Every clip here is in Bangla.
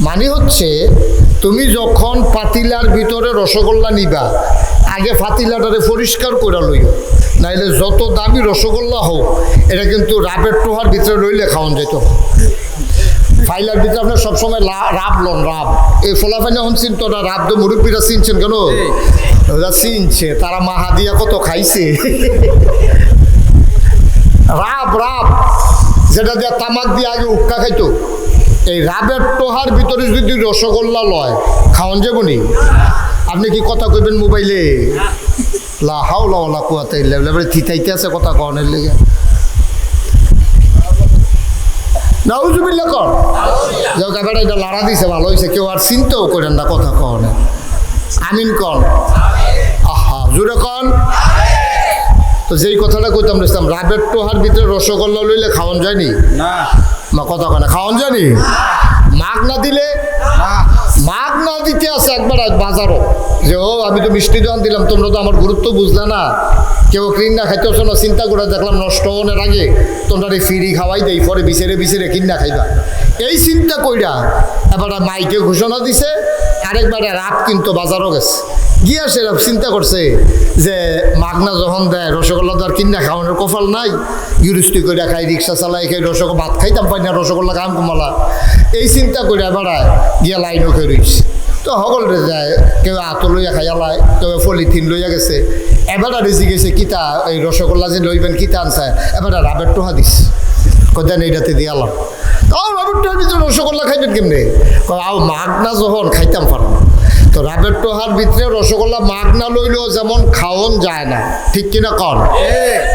মানে হচ্ছে তুমি যখন পাতিলার ভিতরে রসগোল্লা নিবা আগে পাতিলাটারে পরিষ্কার করে লইও, নাইলে যত দামি রসগোল্লা হোক এটা কিন্তু রাবের টোহার ভিতরে রইলে খাওয়ান যেত। ফাইলার ভিতরে আপনার সবসময় রাব লন, রাব এই ফলাফানি হন চিনত না, রাব তো মুরব্বীরা চিনছেন কেন? ওরা চিনছে, তারা মাহা দিয়া কত খাইছে। রাব রাব যেটা দিয়ে তামাক দিয়ে আগে উক্কা খাইতো, এই রাবের টোহার ভিতরে যদি রসগোল্লা লয় খাওয়ান যাবো নি? আপনি কি কথা কইবেন মোবাইলে? লা হাওলা ওয়ালা কুওয়াতা ইল্লা বিল্লাহ, থিতাইতে আছে কথা কনের লেগে। নাউজুবিল্লাহ কর যাও কাবেটা এটা লাড়া দিছে, ভালো হয়েছে, কেউ আর চিন্তাও করেন না কথা কনে। আমিন কন, আহা জোরে কন। তো যেই কথাটা কইতাম ইসলাম, রাবের টোহার ভিতরে রসগোল্লা লইলে খাওয়ান যায়নি না? কথা কনে খাওয়ান যায়নি? মাগ না দিলে, মাগ না দিতে আছে একবার বাজারও যে ও আমি তো মিষ্টি দোকান দিলাম, তোমরা তো আমার গুরুত্ব বুঝলে না, কেউ কিনা খাইতেছ না, চিন্তা করে দেখলাম নষ্ট হওয়ার আগে তোমরা ফিরি খাওয়াই দেই, পরে বিছেরে বিছেরে কিনা খাইবা, এই চিন্তা কইরা এবার মাইকে ঘোষণা দিছে। আরেকবারে রাত কিন্তু বাজারও গেছে, গিয়া সে চিন্তা করছে যে মাগনা যখন দেয় রসগোল্লা তো আর কিনা খাওয়ানোর কপাল নাই, গৃহস্থী করে খাই, রিক্সা চালাই খাই, ভাত খাইতাম পাই না, রসগোল্লা খাম কমালা, এই চিন্তা করে বেড়ায় গিয়া লাইনও খেয়ে রয়েছে। তো সকলে যায়, কেউ আতো লইয়া খাইয়ালায়, কেউ পলিথিন লইয়া গেছে। এবার রেজি গেছে কিতা এই রসগোল্লা যে লইবেন কিতা আনছে, এবার রাবের টোহা দিস কোথায় এইটাতে দিয়ালাম। তাও রাবের টোহার ভিতরে রসগোল্লা খাইবেন কেমনে? আও মাগনা যখন খাইতাম পারো, তো রাবের টোহার ভিতরে রসগোল্লা মাগ না লইলেও যেমন খাওয়ান যায় না, ঠিক কিনা কর?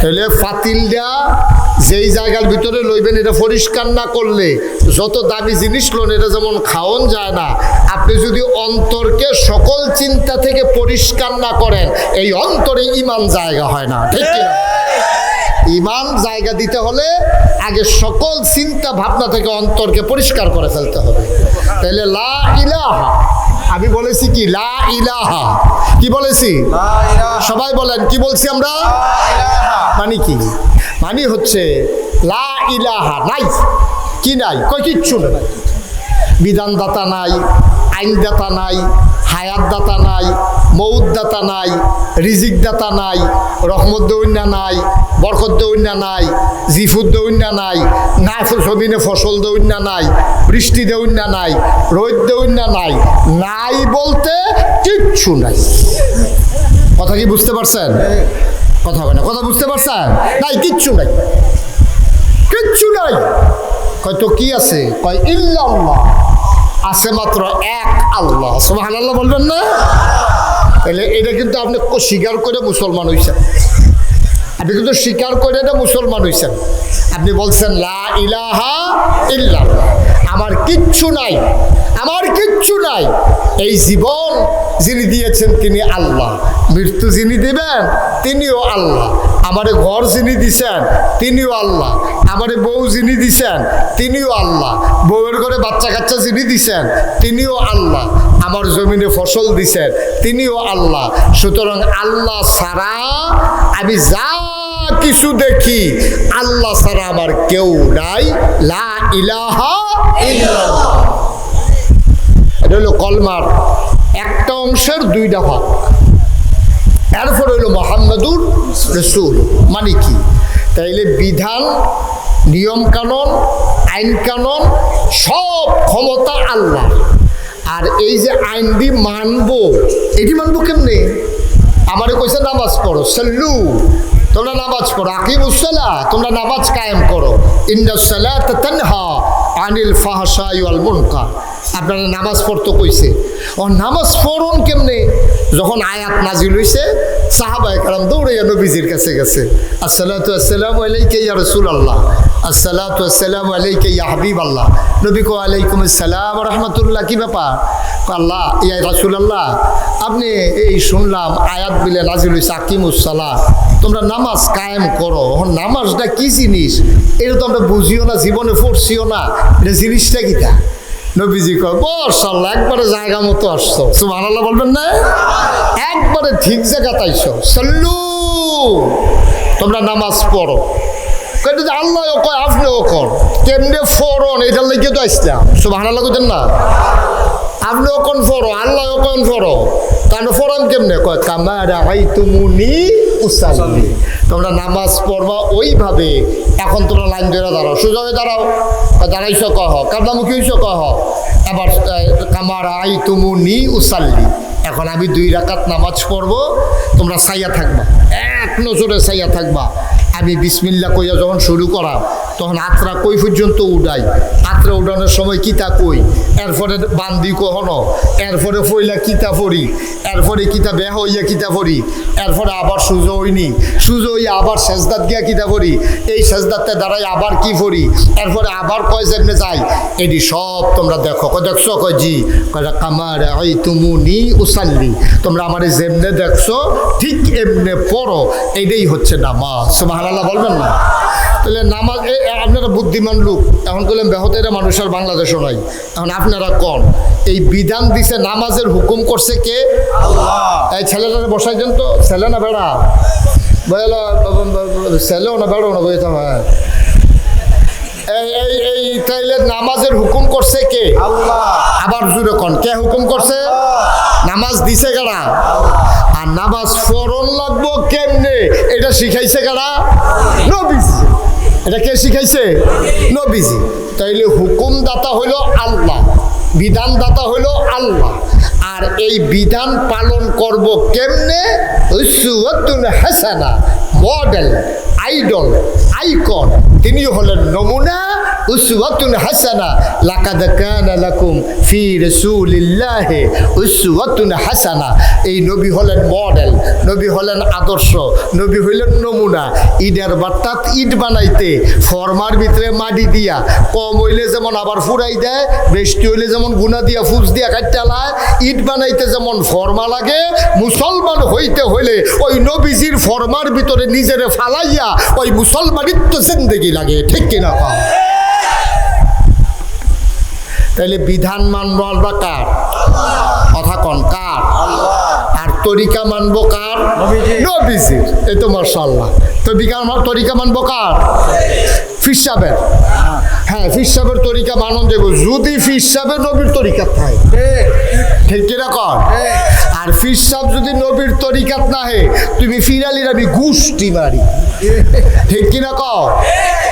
তাহলে ফাতিলটা যেই জায়গার ভিতরে লইবেন এটা পরিষ্কার না করলে যত দামি জিনিস লোন এটা যেমন খাওয়ান যায় না, আপনি যদি অন্তরকে সকল চিন্তা থেকে পরিষ্কার না করেন এই অন্তরে ইমান জায়গা হয় না, ঠিক কিনা? ইমান জায়গা দিতে হলে আগে সকল চিন্তা ভাবনা থেকে অন্তরকে পরিষ্কার করে ফেলতে হবে। তাহলে লা ইলাহা, আমি বলেছি কি লা ইলাহা, কি বলেছি? সবাই বলেন কি বলছি আমরা? মানে কি? মানে হচ্ছে লা ইলাহা নাই, কি নাই? কই কিচ্ছু নাই, বিধানদাতা নাই, আইনদাতা নাই, হায়াত দাতা নাই, মৌত দাতা নাই, রিজিক দাতা নাই, রহমত দৌন্যা নাই, বরকত দৌন্যা নাই, জিফুদ দৌন্যা নাই, না জমিনে ফসল দৌন্যা নাই, বৃষ্টি দৌন্যা নাই, রোদ দৌন্যা নাই, নাই বলতে কিচ্ছু নাই। কথা কি বুঝতে পারছেন? কথা বলে কথা বুঝতে পারছেন? নাই, কিচ্ছু নাই, কিচ্ছু নাই। কয়তো কি আছে? কয় ইল্লাল্লাহ, আছে মাত্র এক আল্লাহ। সুবহানাল্লাহ বলবেন না? তাহলে এটা কিন্তু আপনি স্বীকার করে মুসলমান হইছেন, আপনি কিন্তু স্বীকার করে এটা মুসলমান হইছেন। আপনি বলছেন লা ইলাহা ইল্লাল্লাহ, আমার কিচ্ছু নাই, আমার কিচ্ছু নাই। এই জীবন যিনি দিয়েছেন তিনি আল্লাহ, মৃত্যু যিনি দিবেন তিনিও আল্লাহ, আমারে ঘর যিনি দিছেন তিনিও আল্লাহ, আমারে বউ যিনি দিছেন তিনিও আল্লাহ, বউয়ের ঘরে বাচ্চা কাচ্চা যিনি দিছেন তিনিও আল্লাহ, আমার জমিনে ফসল দিছেন তিনিও আল্লাহ। সুতরাং আল্লাহ ছাড়া আমি যা কিছু দেখি আল্লাহ ছাড়া আমার কেউ নাই। লা ইলাহা ইল্লাল্লাহ, এটা হলো কলমার একটা অংশের দুইটা ভাগ। এরপর হইল মুহাম্মাদুর রাসূল, মানে কি? তাইলে বিধান, নিয়ম কানুন, আইন কানুন সব ক্ষমতা আল্লাহ। আর এই যে আইন দি মানবো, এটি মানবো কেমনে? আমারে কইছে নামাজ পড়ো, সাল্লু, তোমরা নামাজ পড়ো, আকিমুস সালাহ, তোমরা নামাজ কায়েম করো, ইন্নাস সালাতা তানহা আনিল ফাহশাই ওয়াল মুনকার। আপনারা নামাজ পড়তে কইছে, ও নামাজ পড়ুন কেমনে? যখন আয়াত নাজিল হইছে সাহাবায়ে কেরাম দৌড়াইয়া নবীজির কাছে গেছে, আসসালাতু আসসালামু আলাইকা ইয়া রাসূলুল্লাহ, আসসালাতু আসসালামু আলাইকা ইয়া হাবিবাল্লাহ। নবী কো আলাইকুম আসসালাম ওয়া রাহমাতুল্লাহ, কি ব্যাপার? আল্লাহ ইয়া রাসূলুল্লাহ, আপনি এই শুনলাম আয়াত বিলে নাজিল হইছে আকিমুস সালাহ, তোমরা নামাজ কায়েম করো। নামাজটা কি জিনিস এটা তো আমরা বুঝিও না, জীবনে পড়ছিও না, এটা জিনিসটা কিটা? নবীজি কয় মাশাআল্লাহ, একবারে জায়গা মতো আসছো। সুবহানাল্লাহ বলবেন না? একবারে ঠিক জায়গাতে আইছো। সাল্লু, তোমরা নামাজ পড়ো। কয়টা যে আল্লাহও কয় আপনিও কর, কেমনে ফরন এটার লেগে তো আসলাম। সুবহানাল্লাহ কইতেন না? আপনিও কোন ফরো, আল্লাহও কোন ফরো। কারণ ফরাম কেমনে কয় কামা রাআইতুমুনি উসাল্লি, তোমরা নামাজ পড়বা ওইভাবে। এখন তোমরা লাইন ধরে দাঁড়াও, সোজা হয়ে দাঁড়াও, দাঁড়াইছ কহ, কাবলামুখী হইছ কহ। এবার কামা রাআইতুমুনি উসাল্লি, এখন আমি 2 রাকাত নামাজ পড়বো, তোমরা সাইয়া থাকবা, এক নজরে সাইয়া থাকবা। আমি বিসমিল্লাহ কইয়া যখন শুরু করা, তখন আত্রা কই পর্যন্ত উড়াই, আত্রা উড়ানোর সময় কিতা কই, এরপরে বান্দি কখনো, এরপরে ফইলা কিতা ফরি, এরপরে কিতা বেহ হইয়া কিতা ফরি, এরপরে আবার সুজো হইনি, সুজো হইয়া আবার সেজদাত গিয়া কিতা ফরি, এই সেজদাতে দাঁড়াই আবার কি ফরি, এরপরে আবার কয় যেমনে যাই, এটি সব তোমরা দেখো। কয় দেখছো? কয় জি। কয় কামা রাআইতুমুনি উসাল্লি, তোমরা আমারে যেমনে দেখছো ঠিক এমনে পড়ো, এইটাই হচ্ছে নামাজ। সুবহানাল্লাহ বলবেন না? তাহলে নামাজ, আপনারা বুদ্ধিমান লোক, এখন বললেন বেহতেরা মানুষের বাংলাদেশও নাই। এখন আপনারা কন, এই বিধান দিছে, নামাজের হুকুম করছে কে? আল্লাহ। এই ছেলেটারে বসাই দেন তো, ছেলে না বেড়া বলা, ছেলেও না বেড়াও না বইতাম। হ্যাঁ, এই তাইলে নামাজের হুকুম করছে কে? আল্লাহ। আবার জুড়ে কন, কে হুকুম করছে? নামাজ দিছে কারা? আর নামাজ ফরন লাগবো কেমনে, এটা শিখাইছে কারা? নবীজি। এটা কে শিখাইছে? নবীজি। তাইলে হুকুম দাতা হইল আল্লাহ, বিধান দাতা হইল আল্লাহ। আর এই বিধান পালন করব কেমনে? উসওয়াতুন হাসানা, মডেল, আইডল, আইকন, তিনি হলেন নমুনা। উসওয়াতুন হাসানা, লাকাদ কানা লাকুম ফি রাসূলিল্লাহি উসওয়াতুন হাসানা। এই নবী হলেন মডেল, নবী হলেন আদর্শ, নবী হইলেন নমুনা। ইটের বাট্টাত ইট বানাইতে ফরমার ভিতরে মাটি দিয়া, কম হইলে যেমন আবার ফুরাই দেয়, বেশি হইলে যেমন গুনা দিয়া ফুস দিয়া কাটালায়, ইট বানাইতে যেমন ফরমা লাগে, মুসলমান হইতে হইলে ওই নবীজির ফরমার ভিতরে নিজেরে ফালাইয়া ওই মুসলমানিত্ব জিন্দেগি লাগে। ঠিক কিনা? তাইলে বিধান মানবো আমরা কার? কথা কন, কার? আর তরিকা মানবো কার? নবীজির। এই তো মাশাআল্লাহ। তো তরিকা মানবো কার? ফির সাহেবের। হ্যাঁ, ফির সাহেবের তরিকা মানন দেব, যদি ফির সাহেবের নবীর তরিকাত থাকে। ঠিক কিনা কর? আর ফির সাহেব যদি নবীর তরিকাত না হে, তুমি ফিরালির আমি গুষ্টি মারি। ঠিক কিনা কর?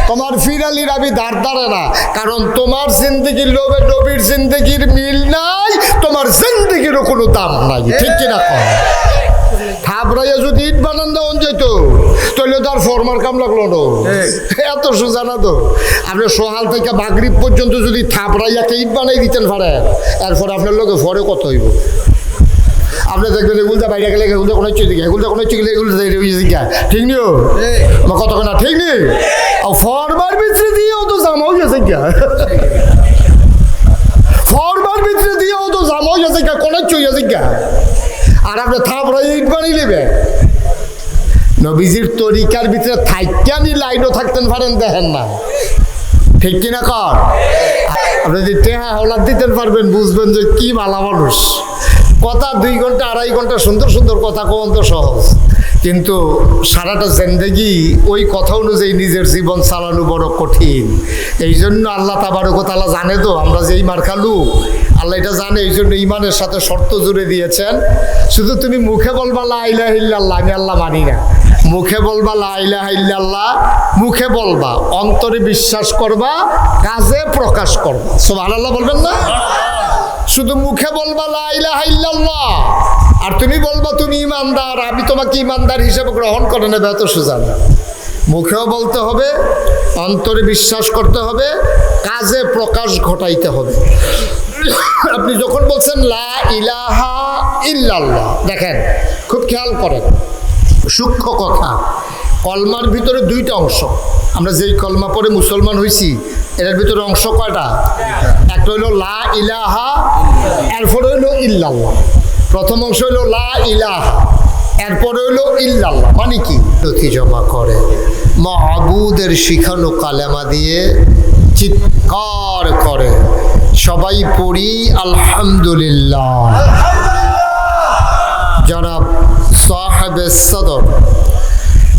তোমার ফিরালির আমি দাঁড় দাঁড়ে না, কারণ তোমার জিন্দগির লোভে নবীর জিন্দগির মিল নাই, তোমার জিন্দগিরও কোনো দাম নাই। ঠিক কিনা কর? থাবড়াইয়া যদি ইট বানান দেওয়া যেত, তাহলে তার ফরমার কাম লাগলো না। এত সোজা না তো। আপনি সকাল থেকে মাগরিব পর্যন্ত যদি থাবড়াইয়াকে ইট বানাই দিতেন পারে, এরপর আপনার লোকে ফরে কত হইব? আপনি দেখবেন এগুলটা বাইরে গেলে এগুলো কোনো হচ্ছে দিকে, এগুলো কোনো হচ্ছে গেলে এগুলো দিকে। ঠিক নিও আমার কত না? ঠিক নেই। ফরমার ভিতরে দিয়েও তো জামা হয়ে গেছে গা, ফরমার ভিতরে দিয়েও তো জামা হয়ে গেছে গা, কোনো হচ্ছে গা। আর আপনি থাপড়াই ইট বানিয়ে নেবে। নবীজির তরিকার ভিতরে থাইকানি লাইনও থাকতেন পারেন, দেখেন না। ঠিক কিনা কর? আপনি যদি টেহা হলাদ দিতেন পারবেন, বুঝবেন যে কি ভালো মানুষ। কথা 2 ঘন্টা 2.5 ঘন্টা সুন্দর সুন্দর কথা কোন তো সহজ, কিন্তু সারাটা জিন্দেগি ওই কথা অনুযায়ী নিজের জীবন চালানো বড় কঠিন। এই জন্য আল্লাহ তাবারক ওয়া তাআলা জানে তো আমরা যে এই মার খালু, আল্লাহ এটা জানে। এই জন্য ইমানের সাথে শর্ত জুড়ে দিয়েছেন। শুধু তুমি মুখে বলবা লা ইলাহা ইল্লাল্লাহ, আমি আল্লাহ মানি না। মুখে বলবা লা ইলাহা ইল্লাল্লাহ, মুখে বলবা, অন্তরে বিশ্বাস করবা, কাজে প্রকাশ করবা। সুবহানাল্লাহ বলবেন না? শুধু মুখে বলবা লা ইলাহা ইল্লাল্লাহ, আর তুমি বলবা তুমি ইমানদার, আমি তোমাকে ইমানদার হিসেবে গ্রহণ করে নেবে, এত সোজা না। মুখেও বলতে হবে, অন্তরে বিশ্বাস করতে হবে, কাজে প্রকাশ ঘটাইতে হবে। আপনি যখন বলছেন লা ইলাহা ইল্লাল্লাহ, দেখেন খুব খেয়াল করেন, সূক্ষ্ম কথা। কলমার ভিতরে 2টা অংশ। আমরা যেই কলমা পড়ে মুসলমান হয়েছি, এর ভিতরে অংশ কয়টা? একটা হইল লা ইলাহা, এরপরে হইল ইল্লাল্লাহ। প্রথম অংশ হইল লা ইলাহা, এরপরে হইল ইল্লাল্লাহ। মানে কি? নথি জমা করে মাবুদের শিখানো কালেমা দিয়ে চিৎকার করে সবাই পড়ি আলহামদুলিল্লাহ। জনাব সাহেবে সদর,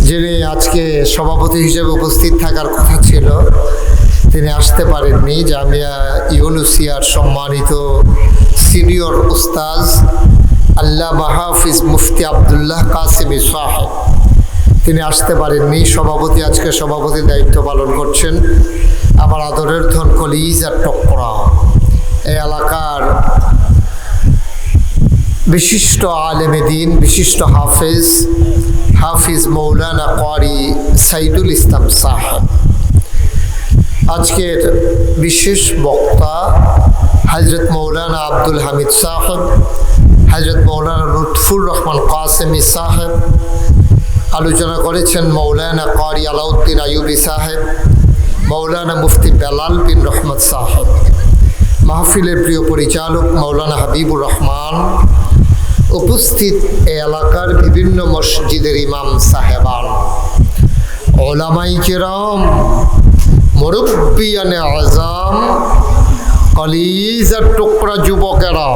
যিনি আজকে সভাপতি হিসেবে উপস্থিত থাকার কথা ছিল, তিনি আসতে পারেননি। জামিয়া ইউনুসিয়ার সম্মানিত সিনিয়র উস্তাজ আল্লামা হাফিজ মুফতি আবদুল্লাহ কাসেমি সাহেব, তিনি আসতে পারেননি। সভাপতি আজকে সভাপতির দায়িত্ব পালন করছেন আমার আদরের ধন কলিজার টকরা, এই এলাকার বিশিষ্ট আলেমে দ্বীন, বিশিষ্ট হাফিজ মৌলানা কারি সাইদুল ইসলাম সাহেব। আজকের বিশেষ বক্তা হযরত মৌলানা আব্দুল হামিদ সাহেব, হযরত মৌলানা লুৎফুর রহমান কাসেমি সাহেব। আলোচনা করেছেন মৌলানা কারি আলাউদ্দিন আইয়ুবী সাহেব, মৌলানা মুফতি বেলাল বিন রহমত সাহেব। মাহফিলের প্রিয় পরিচালক মৌলানা হাবিবুর রহমান, উপস্থিত এ এলাকার বিভিন্ন মসজিদের ইমাম সাহেবান, ওলামাই কেরাম, মুরব্বিয়ানে আযম, কলিজার টুকরা যুবকেরা,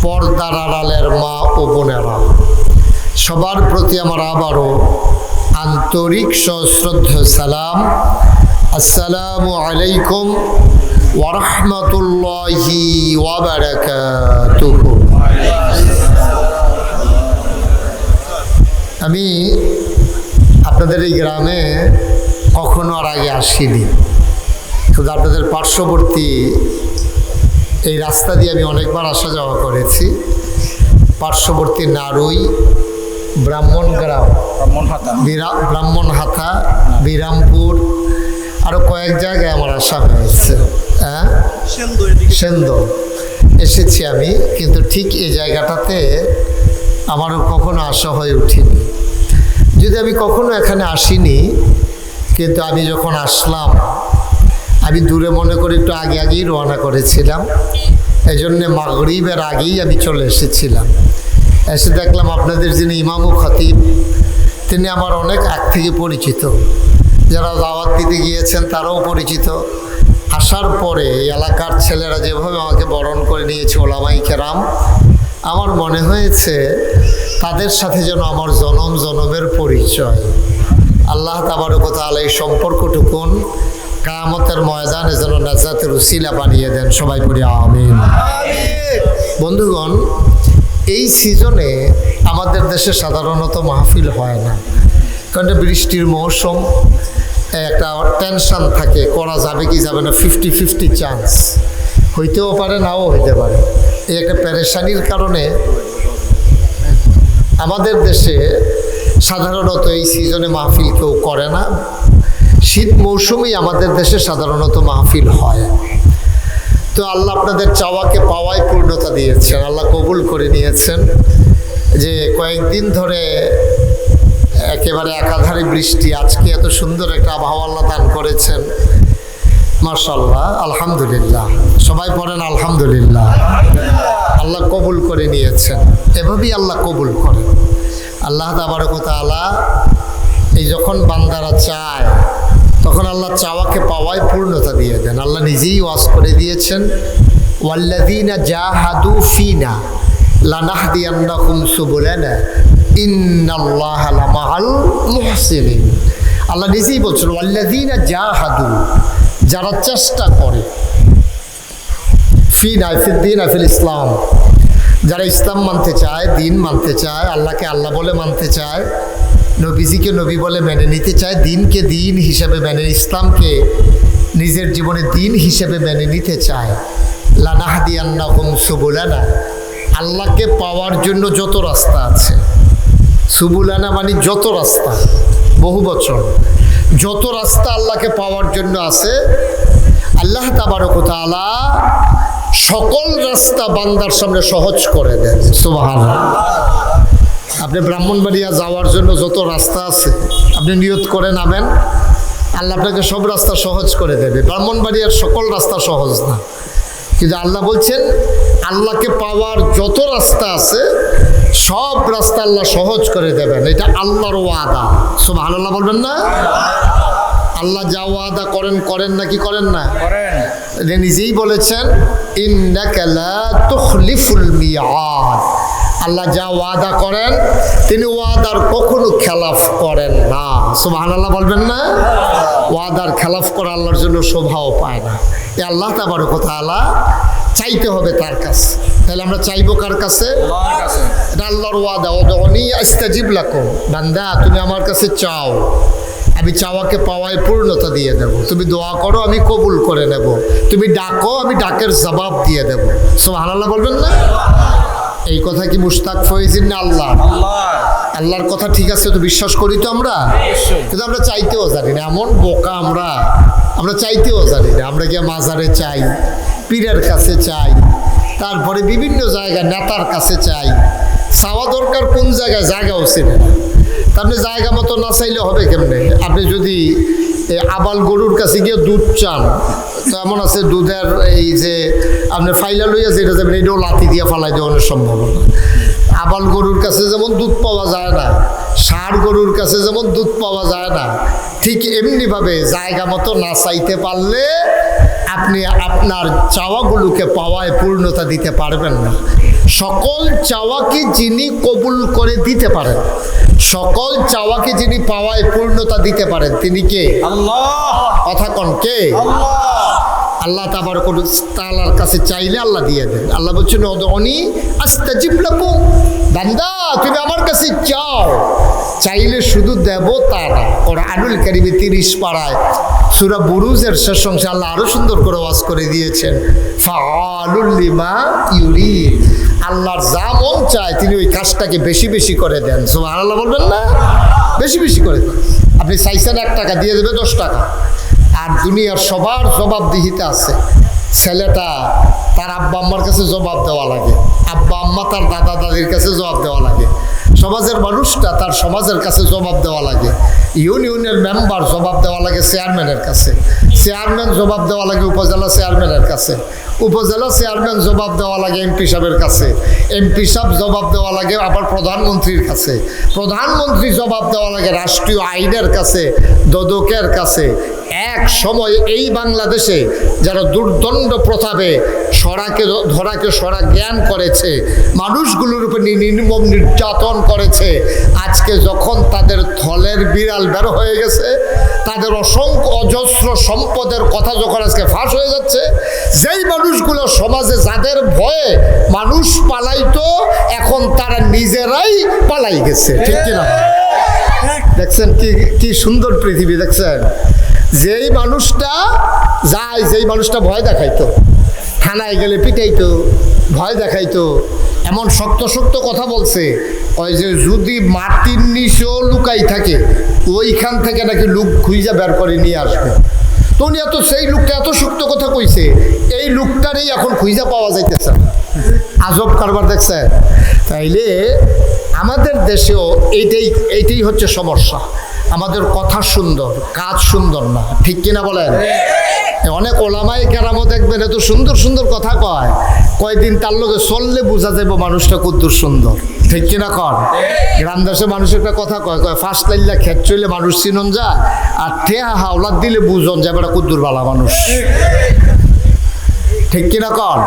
পর্দার আড়ালের মা ও বোনেরা, সবার প্রতি আমার আবারও আন্তরিক সশ্রদ্ধ সালাম। আসসালামু আলাইকুম ওয়া রাহমাতুল্লাহি ওয়া বারাকাতুহু। আমি আপনাদের এই গ্রামে কখনো আর আগে আসিনি, শুধু আপনাদের পার্শ্ববর্তী এই রাস্তা দিয়ে আমি অনেকবার আসা যাওয়া করেছি। পার্শ্ববর্তী নারুই, ব্রাহ্মণগ্রাম, ব্রাহ্মণহাতা, বিরামপুর, আরও কয়েক জায়গায় আমার আসা হয়েছে। হ্যাঁ, সেন্দ এসেছি আমি, কিন্তু ঠিক এই জায়গাটাতে আমারও কখনো আসা হয়ে উঠিনি। যদি আমি কখনো এখানে আসিনি, কিন্তু আমি যখন আসলাম, আমি দূরে মনে করে একটু আগেই রওনা করেছিলাম। এই জন্যে মাগরিবের আগেই আমি চলে এসেছিলাম। এসে দেখলাম আপনাদের যিনি ইমাম ও খতিব, তিনি আমার অনেক আগ থেকে পরিচিত। যারা দাওয়াত দিতে গিয়েছেন তারাও পরিচিত। আসার পরে এই এলাকার ছেলেরা যেভাবে আমাকে বরণ করে নিয়েছে, ওলামাই কেরাম, আমার মনে হয়েছে তাদের সাথে যেন আমার জনমের পরিচয়। আল্লাহ তাবারক ওয়া তাআলা এই সম্পর্কটুকুন কিয়ামতের ময়দানে যেন নাজাতের উসিলা বানিয়ে দেন। সবাই পড়ি আমিন। বন্ধুগণ, এই সিজনে আমাদের দেশে সাধারণত মাহফিল হয় না, কারণ বৃষ্টির মৌসুম, একটা টেনশন থাকে, করা যাবে কি যাবে না, 50-50 চান্স, হইতেও পারে নাও হইতে পারে। এই একটা পেরেশানির কারণে আমাদের দেশে সাধারণত এই সিজনে মাহফিল কেউ করে না। শীত মৌসুমেই আমাদের দেশে সাধারণত মাহফিল হয়। তো আল্লাহ আপনাদের চাওয়াকে পাওয়ায় পূর্ণতা দিয়েছেন, আল্লাহ কবুল করে নিয়েছেন। যে কয়েকদিন ধরে একেবারে একাধারে বৃষ্টি, আজকে এত সুন্দর একটা আবহাওয়া আল্লাহ দান করেছেন। মাশাআল্লাহ, আলহামদুলিল্লাহ, সবাই পড়েন আলহামদুলিল্লাহ। আল্লাহ কবুল করে নিয়েছেন, এভাবেই আল্লাহ কবুল করেন। আল্লাহ তাবারক ওয়া তাআলা এই যখন বান্দারা চায়, তখন আল্লাহ চাওয়াকে পাওয়ায় পূর্ণতা দিয়ে দেন। আল্লাহ নিজেই ওয়াজ করে দিয়েছেন, ওয়াল্লাযীনা জাহাদু ফিনা লানাহদিয়ান্নাহুম সুবুলানা ইন্নাল্লাহা লামাআল মুহসিনিন। আল্লাহ নিজেই বলছেন, ওয়াল্লাযীনা জাহাদু, যারা চেষ্টা করে, ফিনা ফিদ্দিন ফিল ইসলাম, যারা ইসলাম মানতে চায়, দিন মানতে চায়, আল্লাহকে আল্লাহ বলে মানতে চায়, নবীজিকে নবী বলে মেনে নিতে চায়, দিনকে দিন হিসেবে মেনে, ইসলামকে নিজের জীবনে দিন হিসেবে মেনে নিতে চায়, লানাহদিয়ান্নাহুম সুবুলানা, আল্লাহকে পাওয়ার জন্য যত রাস্তা আছে, সুবুলানা মানে যত রাস্তা, বহু বচন, যত রাস্তা আল্লাহকে পাওয়ার জন্য আছে, আল্লাহ তাবারক ওয়া তাআলা সকল রাস্তা বান্দার সামনে সহজ করে দেন। সুবহানাল্লাহ। আপনি ব্রাহ্মণবাড়িয়া যাওয়ার জন্য যত রাস্তা আছে, আপনি নিয়ত করে নামেন, আল্লাহ আপনাকে সব রাস্তা সহজ করে দেবে। ব্রাহ্মণবাড়িয়ার সকল রাস্তা সহজ না, কিন্তু আল্লাহ বলছেন আল্লাহকে পাওয়ার যত রাস্তা আছে সব রাস্তা আল্লাহ সহজ করে দেবেন। এটা আল্লাহর ওয়াদা। সুবহানাল্লাহ বলবেন না? আল্লাহ যা ওয়াদা করেন নাকি করেন না? নিজেই বলেছেন, ইন্নাকা লা তুখলিফুল মিআদ, আল্লাহ যা ওয়াদা করেন তিনি ওয়াদার কখনো খেলাফ করেন না। সুবহানাল্লাহ বলবেন না? ওয়াদার খেলাফ করা আল্লাহর জন্য শোভাও পায় না। এ আল্লাহ তাবারক ওয়া তাআলা চাইতে হবে তার কাছে। তাহলে আমরা চাইবো কার কাছে? এটা আল্লাহর ওয়াদা, উদউনি আস্তাজিব লাকুম। বান্দা তুমি আমার কাছে চাও, আমি চাওয়াকে পাওয়ায় পূর্ণতা দিয়ে দেব। তুমি দোয়া করো, আমি কবুল করে নেব। তুমি ডাকো, আমি ডাকের জবাব দিয়ে দেব। সুবহানাল্লাহ বলবেন না? এই কথা কি মুশতাক ফয়েজিন না আল্লাহ? আল্লাহর কথা ঠিক আছে তো বিশ্বাস করি তো আমরা, কিন্তু আমরা চাইতেও জানি না। এমন বোকা আমরা চাইতেও জানি না। আমরা গিয়ে মাজারে চাই, পীরের কাছে চাই, তারপরে বিভিন্ন জায়গায় নেতার কাছে চাই। চাওয়া দরকার কোন জায়গায়, জায়গাও চেনে না। আপনি জায়গা মতো না চাইলে হবে কেমনে? আপনি যদি আবাল গরুর কাছে গিয়ে দুধ চান, তো এমন আছে দুধের এই যে আপনি ফাইলা লইয়া যেটা যাবেন এটাও লাথি দিয়ে ফালাই দেওয়ার সম্ভাবনা। আবাল গরুর কাছে যেমন দুধ পাওয়া যায় না, ষাঁড় গরুর কাছে যেমন দুধ পাওয়া যায় না, ঠিক এমনিভাবে জায়গা মতো না চাইতে পারলে আপনি আপনার চাওয়াগুলোকে পাওয়ায় পূর্ণতা দিতে পারবেন না। সকল চাওয়াকে যিনি কবুল করে দিতে পারেন, সকল চাওয়াকে যিনি পাওয়ায় পূর্ণতা দিতে পারেন, তিনি কে? আল্লাহ। কথা কন কে? আল্লাহ তাবারক ওয়া তাআলার কাছে চাইলে আল্লাহ দিয়ে দেন। আল্লাহ বলছেন উদউনি আস্তাজিব লাকুম। বান্দা তুমি আমার কাছে চাও, চাইলে শুধু দেব তা না। কোরআনুল কারীমে 30 পারায় সূরা বুরুজের শেষ অংশে আল্লাহ আরো সুন্দর করে ওয়াজ করে দিয়েছেন, ফাআলুল লিমা ইউরিদ। আল্লাহর যা মন চায় তিনি ওই কাজটাকে বেশি বেশি করে দেন। সুবহানাল্লাহ বলবেন না? বেশি বেশি করে দেন। আপনি চাইছেন 1 টাকা, দিয়ে দেবে 10 টাকা। আর দুনিয়ার সবার জবাবদিহিতে আছে। ছেলেটা তার আব্বা আম্মার কাছে জবাব দেওয়া লাগে, আব্বা আম্মা তার দাদা দাদির কাছে জবাব দেওয়া লাগে, সমাজের মানুষটা তার সমাজের কাছে জবাব দেওয়া লাগে, ইউনিয়নের মেম্বার জবাব দেওয়া লাগে চেয়ারম্যানের কাছে, চেয়ারম্যান জবাব দেওয়া লাগে উপজেলা চেয়ারম্যানের কাছে, উপজেলা চেয়ারম্যান জবাব দেওয়া লাগে এমপি সাহেবের কাছে, এমপি সাহেব জবাব দেওয়া লাগে আবার প্রধানমন্ত্রীর কাছে, প্রধানমন্ত্রী জবাব দেওয়া লাগে রাষ্ট্রীয় আইনের কাছে, দোদকের কাছে। এক সময় এই বাংলাদেশে যারা দুর্দণ্ড প্রতাপে ধরাকে সরা জ্ঞান করেছে, মানুষগুলোর উপর নির্মম নির্যাতন করেছে, আজকে যখন তাদের থলের বিড়াল বের হয়ে গেছে, তাদের অসংখ্য অজস্র সম্পদের কথা যখন আজকে ফাঁস হয়ে যাচ্ছে, যেই মানুষগুলো সমাজে যাদের ভয়ে মানুষ পালাইতো, এখন তারা নিজেরাই পালাই গেছে। ঠিক কিনা? দেখছেন কি সুন্দর পৃথিবী? দেখছেন যেই মানুষটা যায়, যেই মানুষটা ভয় দেখাইতো, থানায় গেলে পিটাইতো, ভয় দেখাইতো, এমন শক্ত শক্ত কথা বলছে, ওই যে যদি মাটির নিচেও লুকাই থাকে ওইখান থেকে নাকি লুক খুঁজে বের করে নিয়ে আসবে। তো উনি সেই লোকটা এত শক্ত কথা কইছে, এই লোকটারই এখন খুঁজে পাওয়া যাইতেছে না। আজব কারবার দেখছে। তাইলে আমাদের দেশেও এইটাই হচ্ছে সমস্যা। আমাদের কথা সুন্দর, কাজ সুন্দর না। ঠিক কিনা বলেন? অনেক ওলামায়ে কেরামও দেখবেন এত সুন্দর সুন্দর কথা কয়, কয়দিন তার লোকে চললে বোঝা যাবে মানুষটা কদ্দুর সুন্দর। ঠিক কিনা কর? গ্রাম দেশে মানুষ একটা কথা কয়, ফার্স্ট লাইল্লা খেত চলে মানুষ চিনন যা, আর ঠেহা হাওলাদ দিলে বুঝন যাবে কদ্দুর বালা মানুষ। ঠিক কিনা কর?